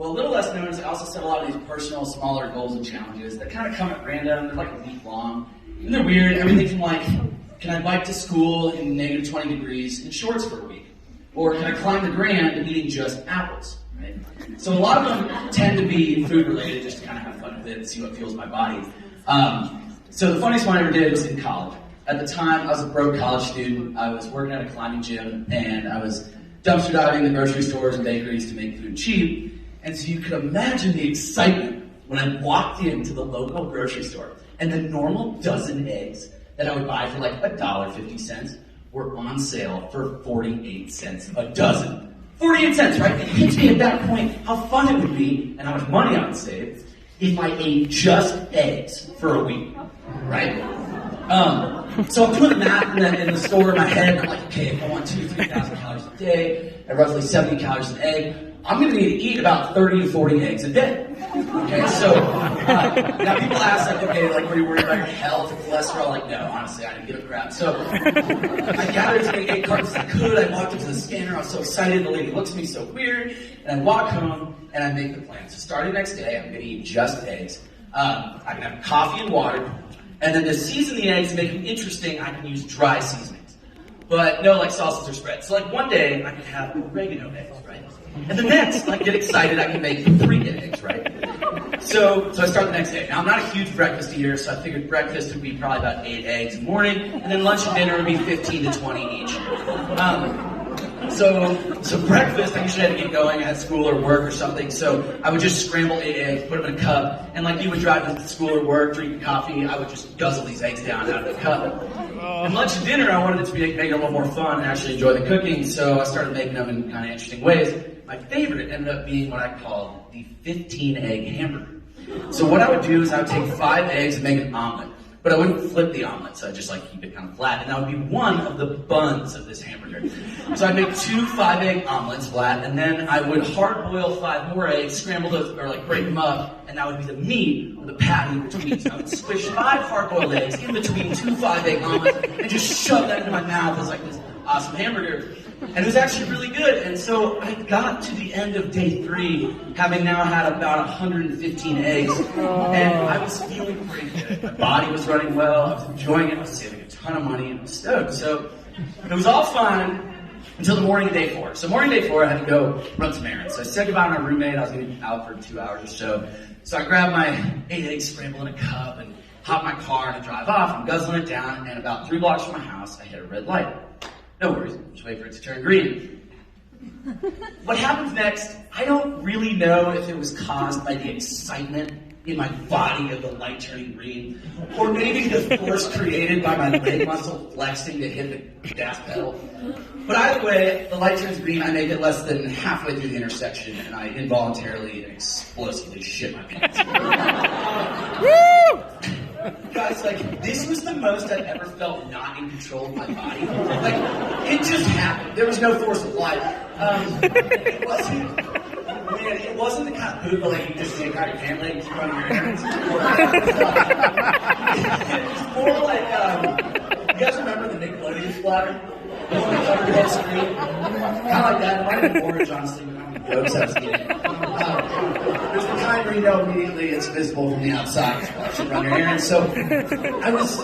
Well, a little less known is I also set a lot of these personal, smaller goals and challenges that kind of come at random. They're like a week long. And they're weird. Everything from like, can I bike to school in negative 20 degrees in shorts for a week? Or can I climb the Grand eating just apples? Right? So a lot of them tend to be food related, just to kind of have fun with it and see what fuels my body. So the funniest one I ever did was in college. At the time, I was a broke college student. I was working at a climbing gym, and I was dumpster diving in grocery stores and bakeries to make food cheap. And so you could imagine the excitement when I walked into the local grocery store, and the normal dozen eggs that I would buy for like $1.50 were on sale for 48 cents a dozen. 48 cents, right? It hits me at that point how fun it would be and how much money I would save if I ate just eggs for a week, right? So I'm doing the math in the store in my head, and I'm like, okay, if I want 2,000 to 3,000 calories a day, at roughly 70 calories an egg, I'm going to need to eat about 30 to 40 eggs a day. Okay, so now people ask, like, okay, like, were you worried about your health or cholesterol? Like, no, honestly, I didn't give a crap. So I gathered as many egg cartons as I could. I walked up to the scanner. I was so excited. The lady looks at me so weird. And I walk home, and I make the plan. So starting next day, I'm going to eat just eggs. I can have coffee and water. And then to season the eggs, to make them interesting, I can use dry seasonings. But no, like, sauces or spreads. So, like, one day, I can have oregano eggs, right? And the next, I get excited, I can make 3 eggs, right? So I start the next day. Now, I'm not a huge breakfast eater, so I figured breakfast would be probably about 8 eggs in the morning, and then lunch and dinner would be 15 to 20 each. So breakfast, I usually had to get going at school or work or something, so I would just scramble 8 eggs, put them in a cup, and like you would drive to school or work, drinking coffee, I would just guzzle these eggs down out of the cup. And lunch and dinner, I wanted it to make it a little more fun and actually enjoy the cooking, so I started making them in kind of interesting ways. My favorite ended up being what I called the 15-egg hamburger. So what I would do is I would take 5 eggs and make an omelet. But I wouldn't flip the omelet, so I'd just like keep it kind of flat. And that would be one of the buns of this hamburger. So I'd make 2 5-egg omelets flat, and then I would hard boil 5 more eggs, scramble those, or like break them up, and that would be the meat of the patty in between. So I would squish 5 hard boiled eggs in between 2 5-egg omelets and just shove that into my mouth as like this awesome hamburger. And it was actually really good. And so I got to the end of day 3, having now had about 115 eggs, and I was feeling pretty good. My body was running well, I was enjoying it, I was saving a ton of money, and I was stoked. So it was all fun until the morning of day 4. So morning day 4, I had to go run some errands. So I said goodbye to my roommate. I was going to be out for 2 hours or so. So I grabbed my 8 eggs scrambled in a cup and hop in my car and I drive off. I'm guzzling it down, and about 3 blocks from my house, I hit a red light. No worries, just wait for it to turn green. What happens next, I don't really know if it was caused by the excitement in my body of the light turning green, or maybe the force created by my leg muscle flexing to hit the gas pedal. But either way, the light turns green, I make it less than halfway through the intersection, and I involuntarily and explosively shit my pants. Woo! Guys, like, this was the most I've ever felt not in control of my body. Like, it just happened. There was no force applied. It wasn't the kind of poop where, like, you just take out your pant leg and keep running your errands. It was more like, you guys remember the Nickelodeon splatter? The one that covered your whole screen? Kind of like that. It might have been orange, honestly, but how many jokes I was getting. There's the kind where you know immediately it's visible from the outside. So I should run your errands. So I was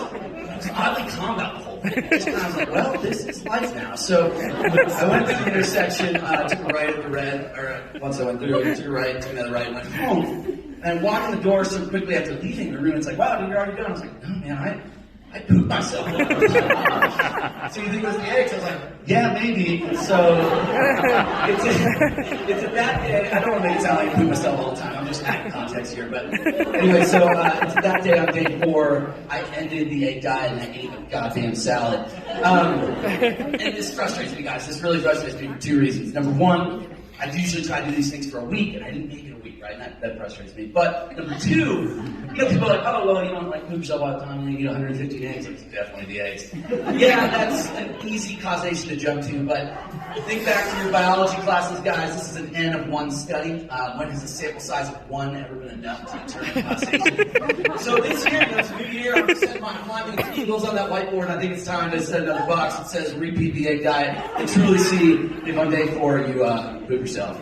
oddly calm about the whole thing. And I was like, well, this is life now. So I went to the intersection, took a right at the red, or once I went through it, took a right, took another right, and went home. And I walked in the door so quickly after leaving the room, it's like, wow, dude, you're already done. I was like, no, man, I pooped myself. So you think it was the eggs? I was like, yeah, maybe. So it's a bad day. I don't want to make it sound like I poop myself all the time. I'm just adding context here. But anyway, so it's that day on day 4, I ended the egg diet and I ate a goddamn salad. And this frustrates me, guys. This really frustrates me for 2 reasons. Number 1, I usually try to do these things for a week, and I didn't make it a week, right? And that frustrates me. But number 2, people are like, oh, well, you don't like poop yourself all the time, and you eat 115 eggs. It's definitely the eggs. Yeah, that's an easy causation to jump to, but think back to your biology classes, guys. This is an N of 1 study. When has the sample size of 1 ever been enough to determine causation? So this year, it's a new year, I'm setting my climbing eagles on that whiteboard. I think it's time to set another box that says repeat the egg diet and truly see if on day 4 you poop yourself.